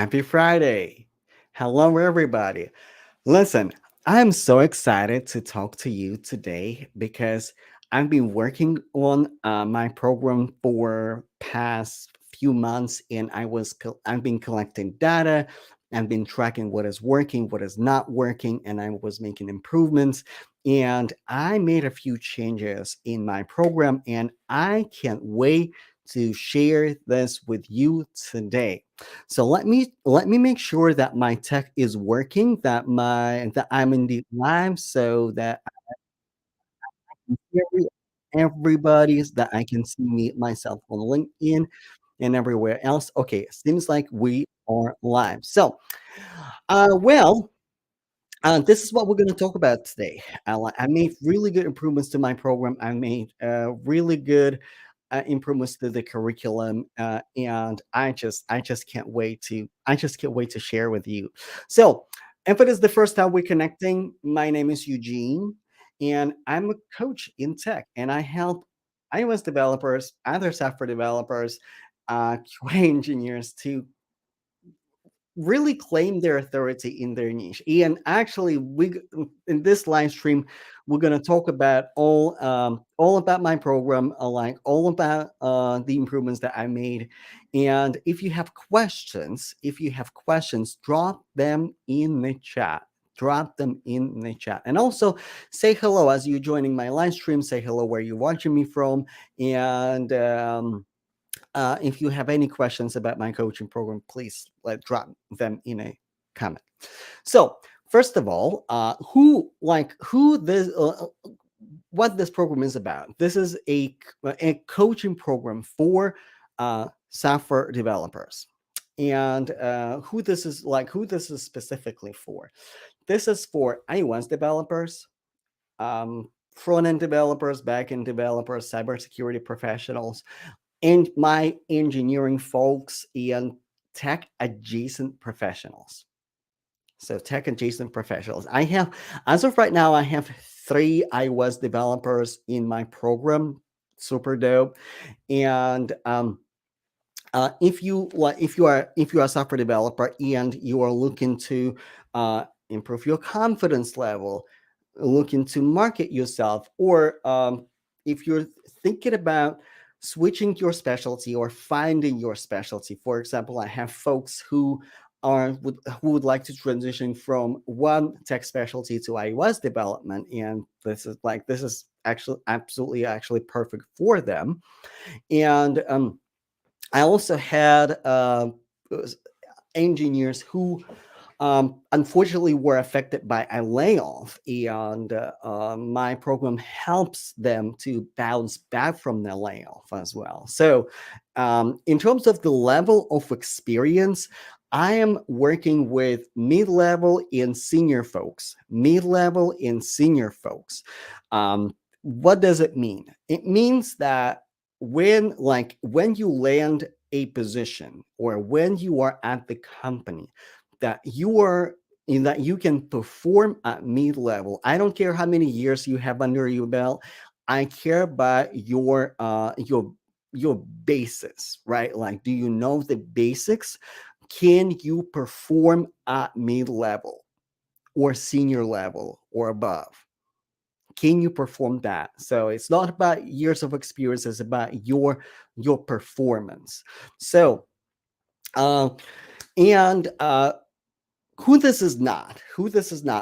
Happy Friday. Hello, everybody. Listen, I'm so excited to talk to you today because I've been working on my program for past few months, and I've been collecting data. I've been tracking what is working, what is not working, and I was making improvements. And I made a few changes in my program, and I can't wait to share this with you today. So let me make sure that my tech is working, that I'm in the live so that I can see everybody's that I can see me myself on LinkedIn and everywhere else. Okay, seems like we are live. So, well, this is what we're going to talk about today. I made really good improvements to my program. I made really good improvements to the curriculum, and I just can't wait to share with you. So, if it is the first time we're connecting, my name is Eugene, and I'm a coach in tech, and I help iOS developers, other software developers, QA engineers to really claim their authority in their niche. And actually, in this live stream, we're going to talk about all about my program, like all about the improvements that I made. And if you have questions, drop them in the chat. Drop them in the chat, and also say hello as you're joining my live stream. Say hello where you're watching me from, and if you have any questions about my coaching program, please drop them in a comment. So, first of all, who this what this program is about? This is a coaching program for software developers, and who this is specifically for. This is for iOS developers, front end developers, back end developers, cybersecurity professionals, and my engineering folks and tech adjacent professionals. So tech adjacent professionals. As of right now, I have three iOS developers in my program. Super dope. And if you are a software developer and you are looking to improve your confidence level, looking to market yourself, or if you're thinking about switching your specialty or finding your specialty. For example, I have folks who would like to transition from one tech specialty to iOS development, and this is actually absolutely actually perfect for them. And I also had engineers who unfortunately were affected by a layoff, and my program helps them to bounce back from the layoff as well. So, in terms of the level of experience, I am working with mid-level and senior folks. Mid-level and senior folks. What does it mean? It means that when you land a position, or when you are at the company, that you are in that you can perform at mid level. I don't care how many years you have under your belt. I care about your basis, right? Like, do you know the basics? Can you perform at mid level or senior level or above? Can you perform that? So it's not about years of experience, it's about your performance. So uh, and who this is not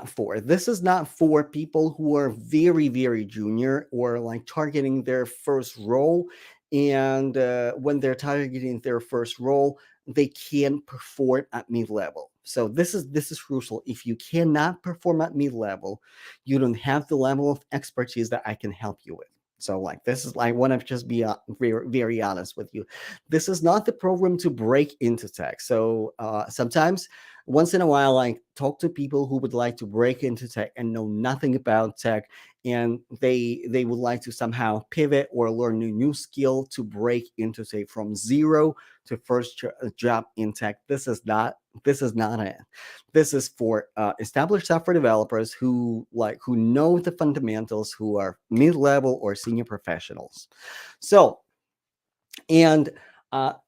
for. This is not for people who are very, very junior, or like targeting their first role. And when they're targeting their first role, they can perform at mid level. So this is crucial. If you cannot perform at mid level, you don't have the level of expertise that I can help you with. So, like, this is, I want to just be very, very honest with you. This is not the program to break into tech. So sometimes, once in a while, I talk to people who would like to break into tech and know nothing about tech, and they would like to somehow pivot or learn a new skill to break into, say, from zero to first job in tech. This is not it. This is for established software developers who know the fundamentals, who are mid-level or senior professionals. So, and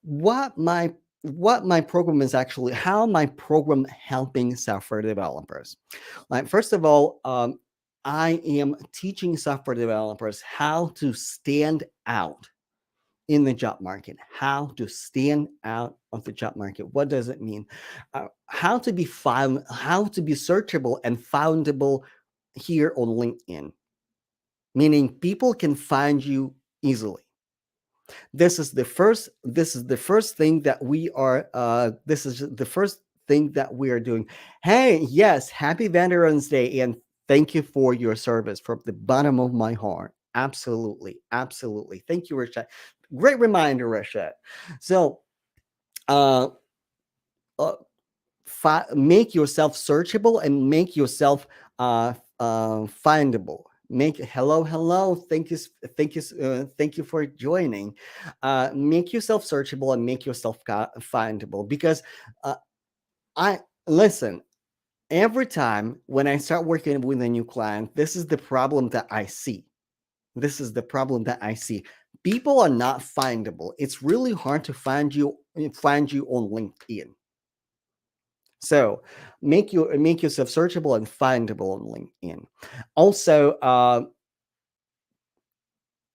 what my what my program is actually, how my program helping software developers. Like, first of all, I am teaching software developers how to stand out in the job market, how to stand out of the job market. What does it mean? How to be found, how to be searchable and foundable here on LinkedIn, meaning people can find you easily. This is the first thing that we are this is the first thing that we are doing. Hey, yes, happy Veterans Day, and thank you for your service from the bottom of my heart. Absolutely, absolutely. Thank you, Rashad. Great reminder, Rashad. So uh, uh make yourself searchable and make yourself findable. Make hello, hello. Thank you for joining. Make yourself searchable and make yourself findable. Because uh, I listen. Every time when I start working with a new client, this is the problem that I see. This is the problem that I see. People are not findable. It's really hard to find you on LinkedIn. So make yourself searchable and findable on LinkedIn. Also,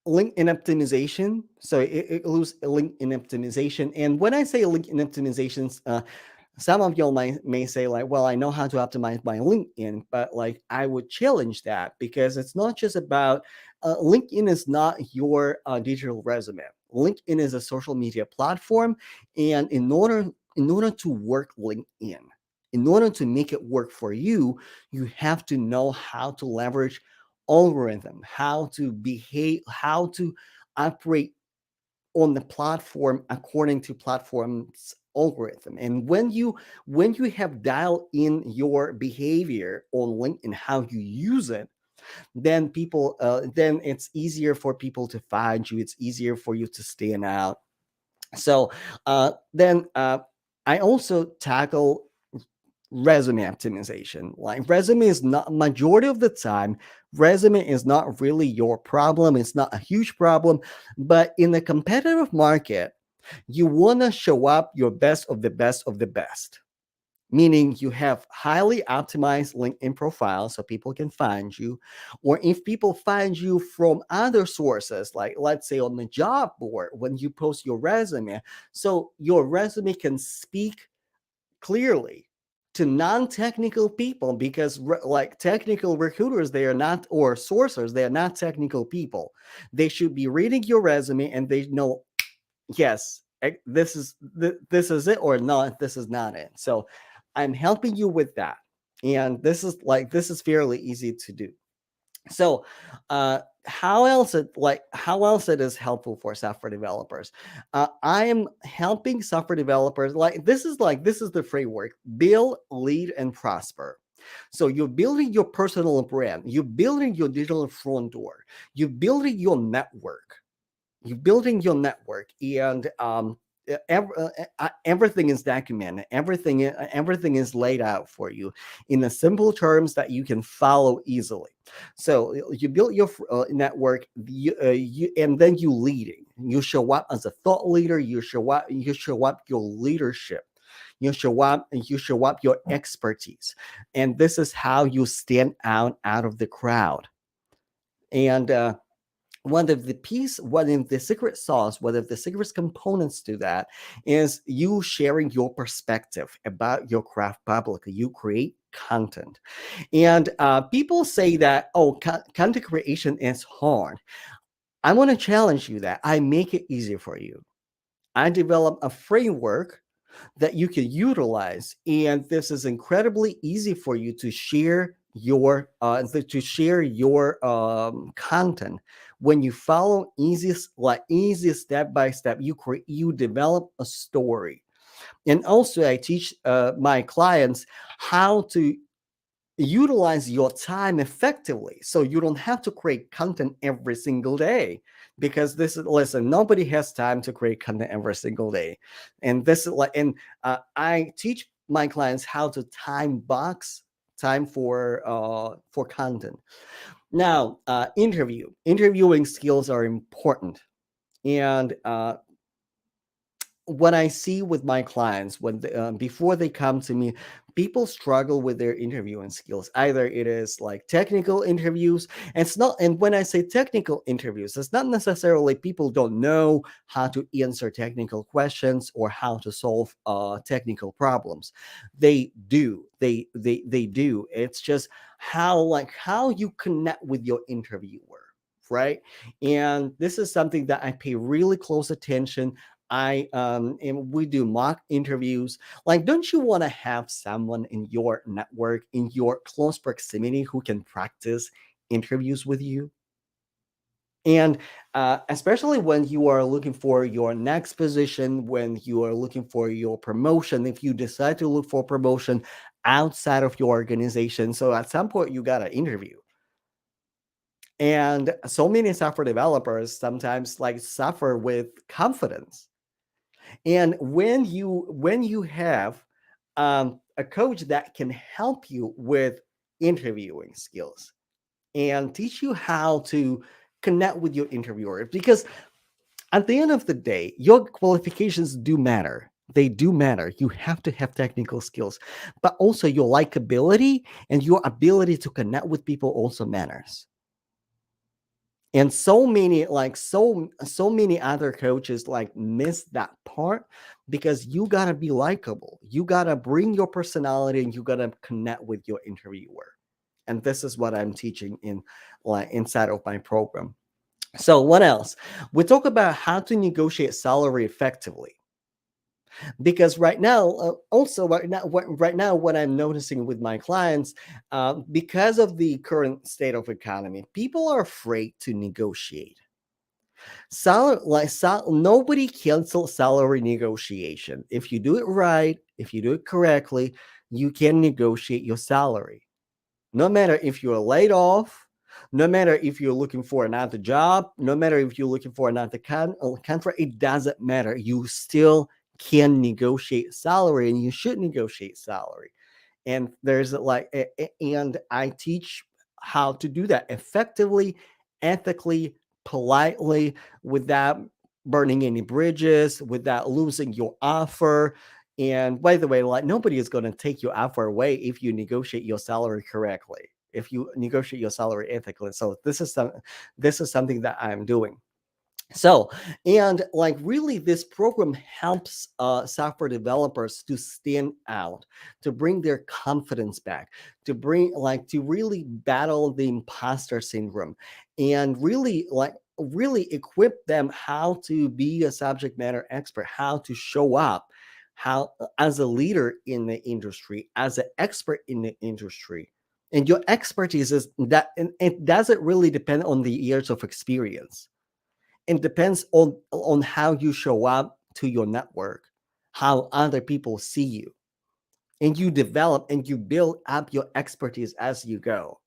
LinkedIn optimization. So it includes LinkedIn optimization. And when I say LinkedIn optimizations, some of y'all may say like, well, I know how to optimize my LinkedIn, but like I would challenge that, because it's not just about LinkedIn is not your digital resume. LinkedIn is a social media platform, and in order to work LinkedIn, in order to make it work for you, you have to know how to leverage algorithm, how to behave, how to operate on the platform according to platform's algorithm. And when you have dialed in your behavior on LinkedIn, how you use it, then it's easier for people to find you. It's easier for you to stand out. So then I also tackle resume optimization. Like, resume is not, majority of the time, resume is not really your problem. It's not a huge problem, but in the competitive market, you want to show up your best of the best of the best, meaning you have highly optimized LinkedIn profiles so people can find you. Or if people find you from other sources, like let's say on the job board, when you post your resume, so your resume can speak clearly to non-technical people, because like technical recruiters, they are not, or sourcers, they are not technical people. They should be reading your resume and they know, yes, this is it, or not, this is not it. So I'm helping you with that, and this is fairly easy to do. So how else it is helpful for software developers? I am helping software developers, this is the framework: build, lead, and prosper. So you're building your personal brand, you're building your digital front door, you're building your network, and everything is documented, everything is laid out for you in the simple terms that you can follow easily. So you build your network, and then you show up as a thought leader, you show up your leadership, you show up your expertise, and this is how you stand out of the crowd. And one of the secret sauce, one of the secret components to that is you sharing your perspective about your craft publicly. You create content. And people say that, oh, content creation is hard. I want to challenge you that I make it easier for you. I develop a framework that you can utilize, and this is incredibly easy for you to share your content. When you follow easy step by step, you develop a story. And also I teach my clients how to utilize your time effectively, so you don't have to create content every single day, because listen, nobody has time to create content every single day. And I teach my clients how to time box time for content. Now, interviewing skills are important. And what I see with my clients when before they come to me, people struggle with their interviewing skills. Either it is like technical interviews, and it's not. And when I say technical interviews, it's not necessarily people don't know how to answer technical questions or how to solve technical problems. They do. They do. It's just how you connect with your interviewer, right? And this is something that I pay really close attention. And we do mock interviews. Like, don't you want to have someone in your network, in your close proximity, who can practice interviews with you? And especially when you are looking for your next position, when you are looking for your promotion, if you decide to look for promotion outside of your organization, so at some point you got to interview. And so many software developers sometimes like suffer with confidence. And when you have a coach that can help you with interviewing skills and teach you how to connect with your interviewer, because at the end of the day, your qualifications do matter. They do matter. You have to have technical skills, but also your likability and your ability to connect with people also matters. And so many other coaches like miss that part, because you got to be likable, you got to bring your personality, and you got to connect with your interviewer. And this is what I'm teaching in like inside of my program. So what else? We talk about how to negotiate salary effectively, because right now also right now what I'm noticing with my clients, because of the current state of economy, people are afraid to negotiate. Nobody cancels salary negotiation. If you do it right, if you do it correctly, you can negotiate your salary. No matter if you're laid off, no matter if you're looking for another job, no matter if you're looking for another contract, it doesn't matter. You still can negotiate salary, and you should negotiate salary. And there's and I teach how to do that effectively, ethically, politely, without burning any bridges, without losing your offer. And by the way, like, nobody is going to take your offer away if you negotiate your salary correctly, if you negotiate your salary ethically. So this is something that I'm doing. So, and like, really, this program helps software developers to stand out, to bring their confidence back, to really battle the imposter syndrome, and really equip them how to be a subject matter expert, how to show up, how as a leader in the industry, as an expert in the industry. And your expertise is that, and it doesn't really depend on the years of experience. It depends on how you show up to your network, how other people see you, and you develop and you build up your expertise as you go.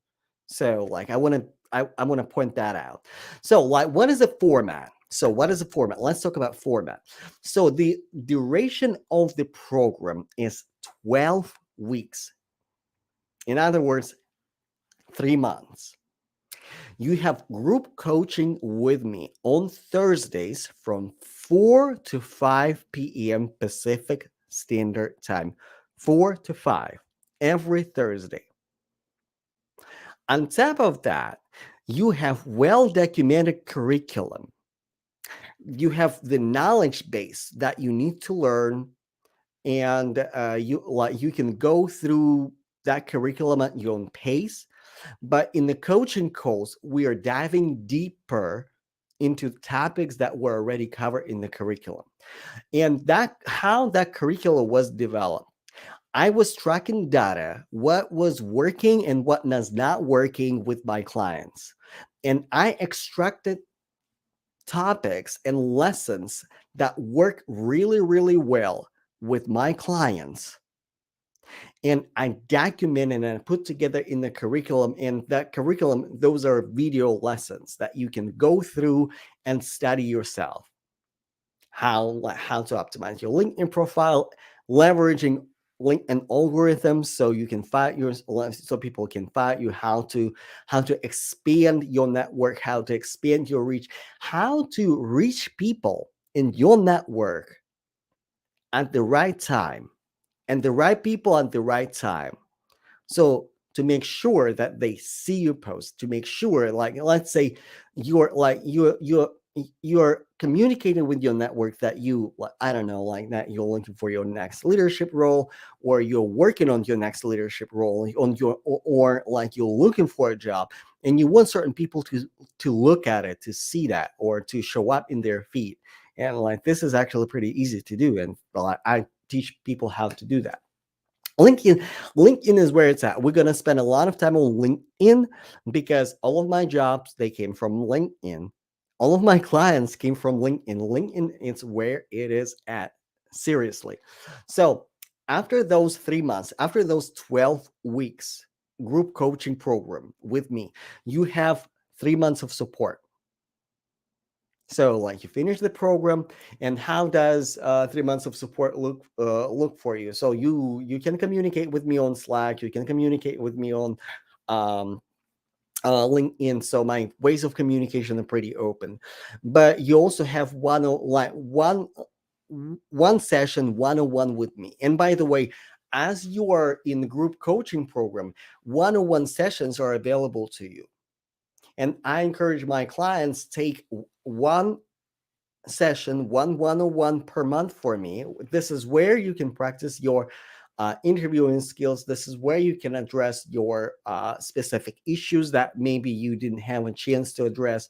So like, I want to point that out. So like, what is a format? So what is a format? Let's talk about format. So the duration of the program is 12 weeks. In other words, 3 months. You have group coaching with me on Thursdays from 4 to 5 p.m. Pacific Standard Time. 4 to 5 every Thursday. On top of that, you have well documented curriculum. You have the knowledge base that you need to learn, and you can go through that curriculum at your own pace. But in the coaching calls, we are diving deeper into topics that were already covered in the curriculum. And that how that curriculum was developed. I was tracking data, what was working and what was not working with my clients. And I extracted topics and lessons that work really, really well with my clients, and I documented and put together in the curriculum. And that curriculum, those are video lessons that you can go through and study yourself. How to optimize your LinkedIn profile, leveraging LinkedIn algorithms so you can find your so people can find you, how to expand your network, how to expand your reach, how to reach people in your network at the right time and the right people at the right time. So to make sure that they see your post, to make sure, like, let's say you're communicating with your network that you, like, I don't know, like that you're looking for your next leadership role, or you're working on your next leadership role on your, or like you're looking for a job, and you want certain people to look at it, to see that, or to show up in their feed. And like this is actually pretty easy to do, and well, I teach people how to do that. LinkedIn, LinkedIn is where it's at. We're gonna spend a lot of time on LinkedIn because all of my jobs they came from LinkedIn. All of my clients came from LinkedIn. LinkedIn is where it is at. Seriously. So after those 3 months, after those 12 weeks group coaching program with me, you have 3 months of support. So, like, you finish the program, and how does 3 months of support look for you? So you can communicate with me on Slack. You can communicate with me on um, LinkedIn. So my ways of communication are pretty open. But you also have one session 101 with me. And by the way, as you are in the group coaching program, 101 sessions are available to you. And I encourage my clients take one session, 101 per month for me. This is where you can practice your interviewing skills. This is where you can address your specific issues that maybe you didn't have a chance to address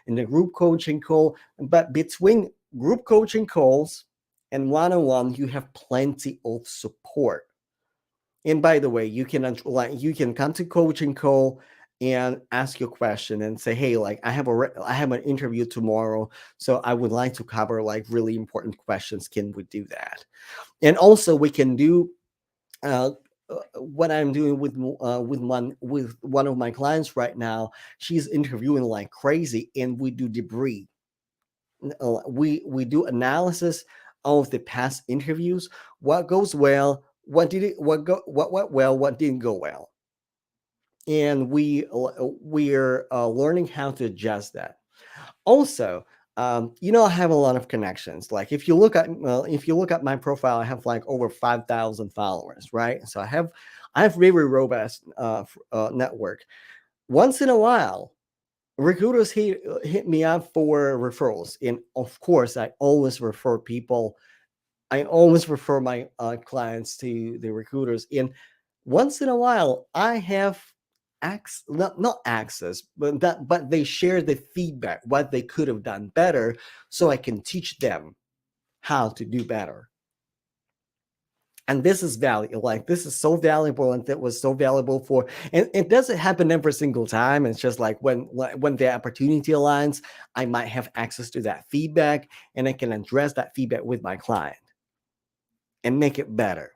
in the group coaching call. But between group coaching calls and one-on-one, you have plenty of support. And by the way, you can come to coaching call and ask your question and say, hey, like I have an interview tomorrow, so I would like to cover like really important questions. Can we do that? And also we can do uh, what I'm doing with one of my clients right now. She's interviewing like crazy, and we do debrief. We do analysis of the past interviews. What goes well? What went well? What didn't go well? And we're learning how to adjust that. Also, I have a lot of connections. Like if you look at my profile, I have like over 5,000 followers, right? So I have very robust network. Once in a while, recruiters hit me up for referrals, and of course, I always refer my clients to the recruiters. And once in a while, I have not access, but they share the feedback, what they could have done better, so I can teach them how to do better. And this is valuable. Like this is so valuable, and that was so valuable for. And it doesn't happen every single time. It's just like when the opportunity aligns, I might have access to that feedback, and I can address that feedback with my client and make it better.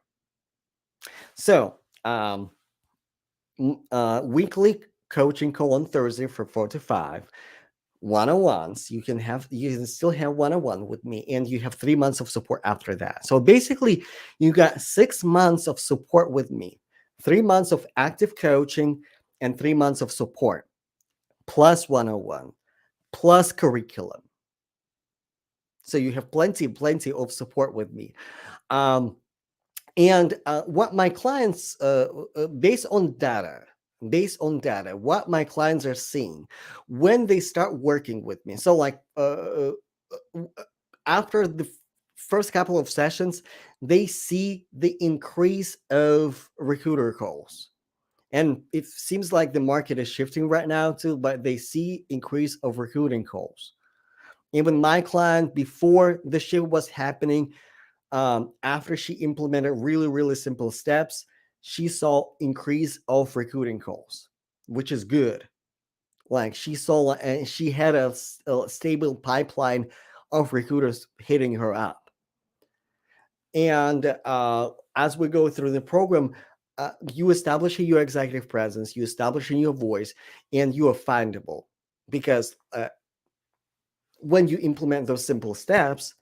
So, weekly coaching call on Thursday from 4 to 5. One-on-ones. You can still have one-on-one with me, and you have 3 months of support after that. So basically, you got 6 months of support with me, 3 months of active coaching, and 3 months of support, plus one-on-one, plus curriculum. So you have plenty of support with me. Um, and what my clients based on data, what my clients are seeing when they start working with me. So like after the first couple of sessions, they see the increase of recruiter calls, and it seems like the market is shifting right now too, but they see increase of recruiting calls. Even my client, before the shift was happening, after she implemented really simple steps, she saw increase of recruiting calls, which is good. Like she saw, and she had a stable pipeline of recruiters hitting her up. And as we go through the program, you establishing your executive presence, you establishing your voice, and you are findable, because when you implement those simple steps,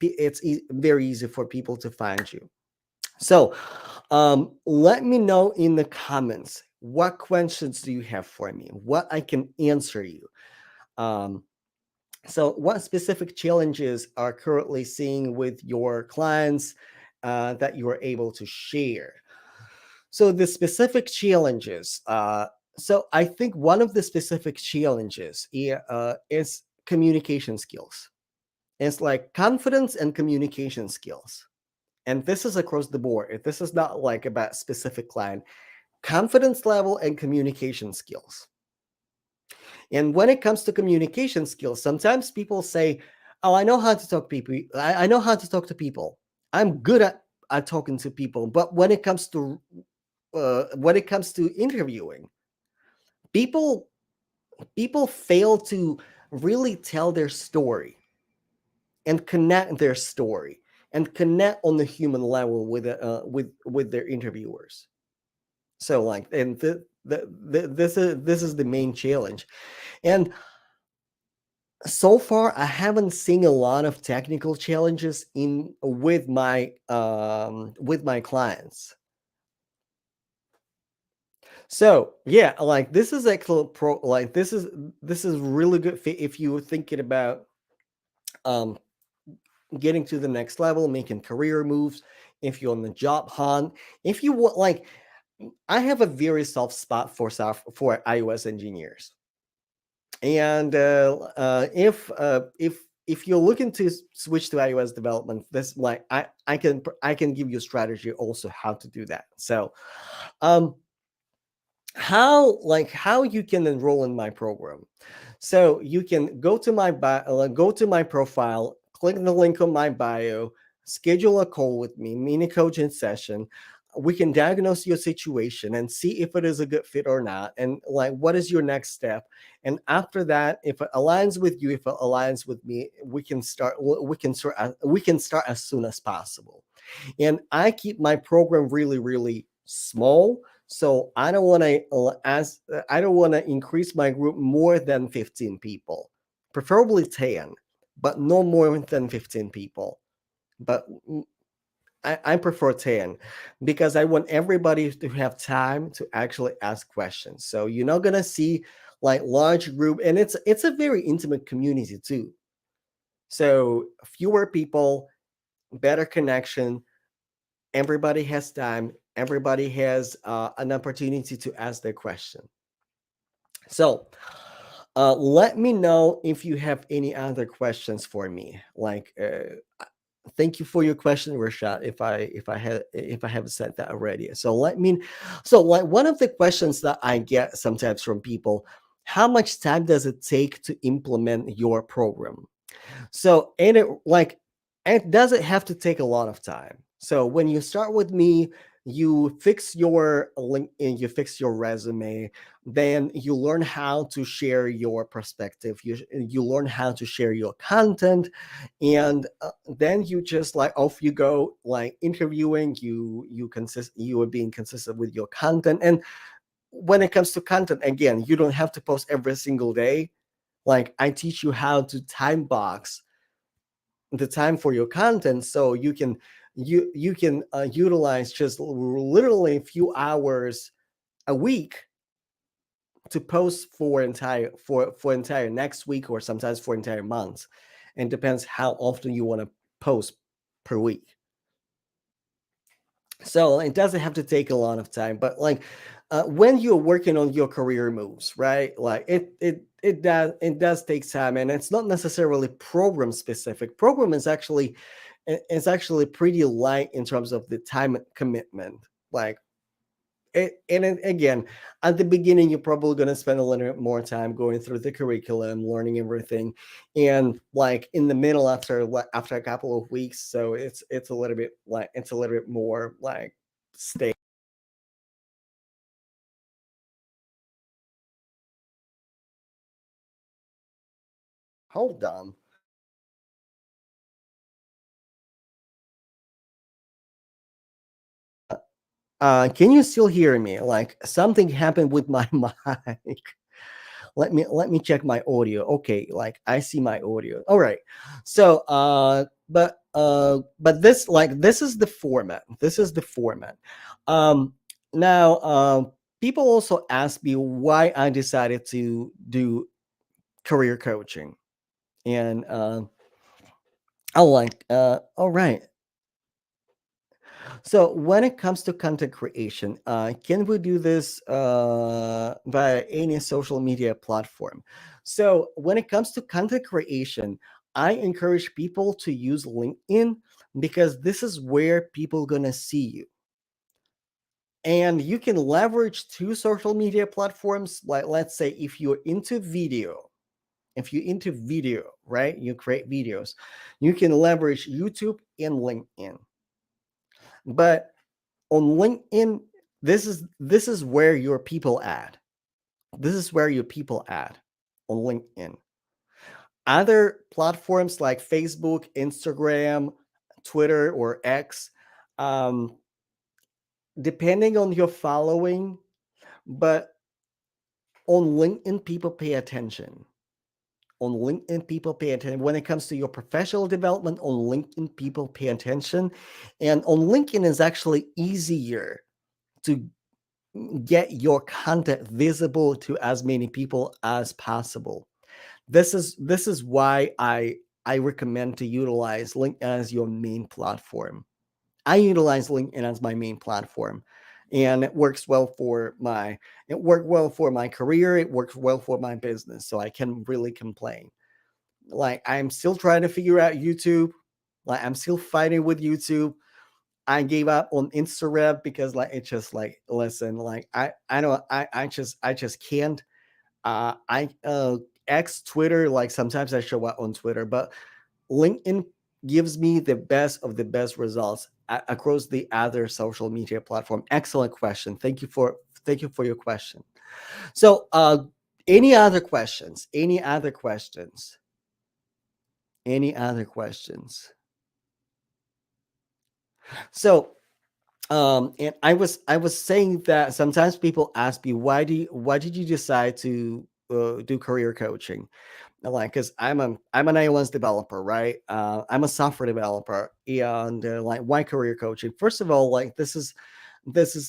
it's very easy for people to find you. So, let me know in the comments, what questions do you have for me? What I can answer you. Um, So, what specific challenges are currently seeing with your clients that you are able to share? So, the specific challenges. So, I think one of the specific challenges is communication skills. It's like confidence and communication skills. And this is across the board. This is not like about specific client. Confidence level and communication skills. And when it comes to communication skills, sometimes people say, "Oh, I know how to talk people. I know how to talk to people. I'm good at talking to people." But when it comes to interviewing, people people fail to really tell their story and connect their story and connect on the human level with their interviewers. So like, and this is the main challenge. And so far I haven't seen a lot of technical challenges in with my clients. So yeah, like this is excellent pro like this is really good if you're thinking about um getting to the next level, making career moves, if you're on the job hunt, if you want like I have a very soft spot for iOS engineers. And if you're looking to switch to iOS development, this like I can give you a strategy also how to do that. So um how you can enroll in my program. So you can go to my profile, click the link on my bio, schedule a call with me, mini coaching session. We can diagnose your situation and see if it is a good fit or not, and like what is your next step. And after that, if it aligns with you, if it aligns with me, we can start as soon as possible. And I keep my program really, really small. So I don't want to increase my group more than 15 people, preferably 10, but no more than 15 people. But I prefer 10 because I want everybody to have time to actually ask questions. So you're not gonna see like large group, and it's a very intimate community too. So fewer people, better connection, everybody has time, everybody has an opportunity to ask their question. So let me know if you have any other questions for me. Like thank you for your question, Rashad, if I haven't said that already. So so like one of the questions that I get sometimes from people: how much time does it take to implement your program? So, and it doesn't have to take a lot of time. So when you start with me, you fix your link and you fix your resume, then you learn how to share your perspective. You learn how to share your content, and then you just like off you go, like interviewing. You are being consistent with your content. And when it comes to content, again, you don't have to post every single day. Like I teach you how to time box the time for your content, so you can utilize just literally a few hours a week to post for entire next week, or sometimes for entire months, and depends how often you want to post per week. So it doesn't have to take a lot of time, but like when you're working on your career moves, right? Like it does take time, and it's not necessarily program specific. Program is actually it's actually pretty light in terms of the time commitment. Like again, at the beginning, you're probably going to spend a little bit more time going through the curriculum, learning everything, and like in the middle, after a couple of weeks, so it's a little bit like it's a little bit more like stay. Hold on. Can you still hear me? Like something happened with my mic. Let me check my audio. Okay, like I see my audio. All right. So but this is the format. This is the format. Um now people also ask me why I decided to do career coaching. And oh, like all right. So when it comes to content creation, can we do this via any social media platform? So when it comes to content creation, I encourage people to use LinkedIn because this is where people gonna see you. And you can leverage two social media platforms. Like, let's say if you're into video, right? You create videos, you can leverage YouTube and LinkedIn. But on LinkedIn, this is where your people at. This is where your people at on LinkedIn. Other platforms like Facebook, Instagram, Twitter, or X, um, depending on your following, but on LinkedIn, people pay attention. On LinkedIn, people pay attention. When it comes to your professional development, on LinkedIn, people pay attention. And on LinkedIn is actually easier to get your content visible to as many people as possible. This is why I recommend to utilize LinkedIn as your main platform. I utilize LinkedIn as my main platform, and it worked well for my career. It works well for my business, so I can really complain. Like, I'm still trying to figure out YouTube. Like, I'm still fighting with YouTube. I gave up on Instagram because, like, it's just like, listen, like, I don't I just can't. I X, Twitter, like, sometimes I show up on Twitter, but LinkedIn gives me the best of the best results across the other social media platform. Excellent question. Thank you for your question. So, any other questions? Any other questions? Any other questions? So, and I was saying that sometimes people ask me, why did you decide to do career coaching? Like, because I'm an iOS developer, right? I'm a software developer, and like, why career coaching? First of all, like, this is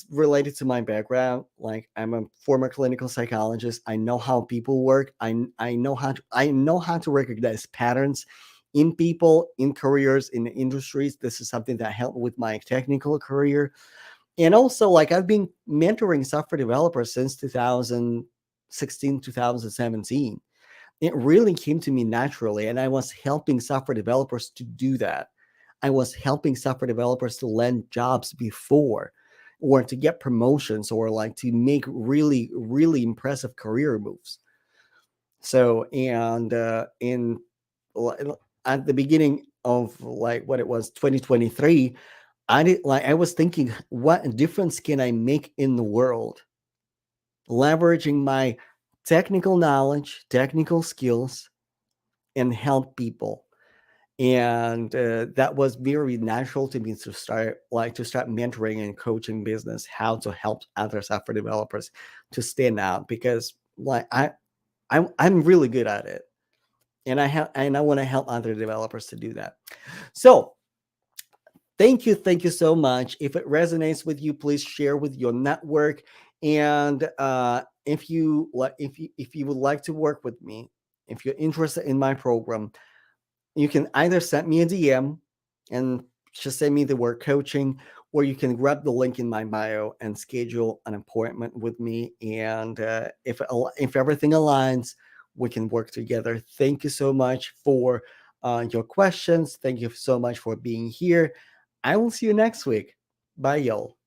related to my background. Like, I'm a former clinical psychologist. I know how people work. I know how to recognize patterns in people, in careers, in industries. This is something that helped with my technical career. And also, like, I've been mentoring software developers since 2016, 2017. It really came to me naturally, and I was helping software developers to do that. I was helping software developers to land jobs before, or to get promotions, or like to make really, really impressive career moves. So, and in at the beginning of, like, what it was, 2023, I was thinking, what difference can I make in the world, leveraging my technical knowledge, technical skills, and help people. And that was very natural to me to start mentoring and coaching business, how to help other software developers to stand out, because, like, I'm really good at it, and I want to help other developers to do that. So, thank you so much. If it resonates with you, please share with your network. And if you would like to work with me, if you're interested in my program, you can either send me a DM and just send me the word coaching, or you can grab the link in my bio and schedule an appointment with me. And if everything aligns, we can work together. Thank you so much for your questions. Thank you so much for being here. I will see you next week. Bye, y'all.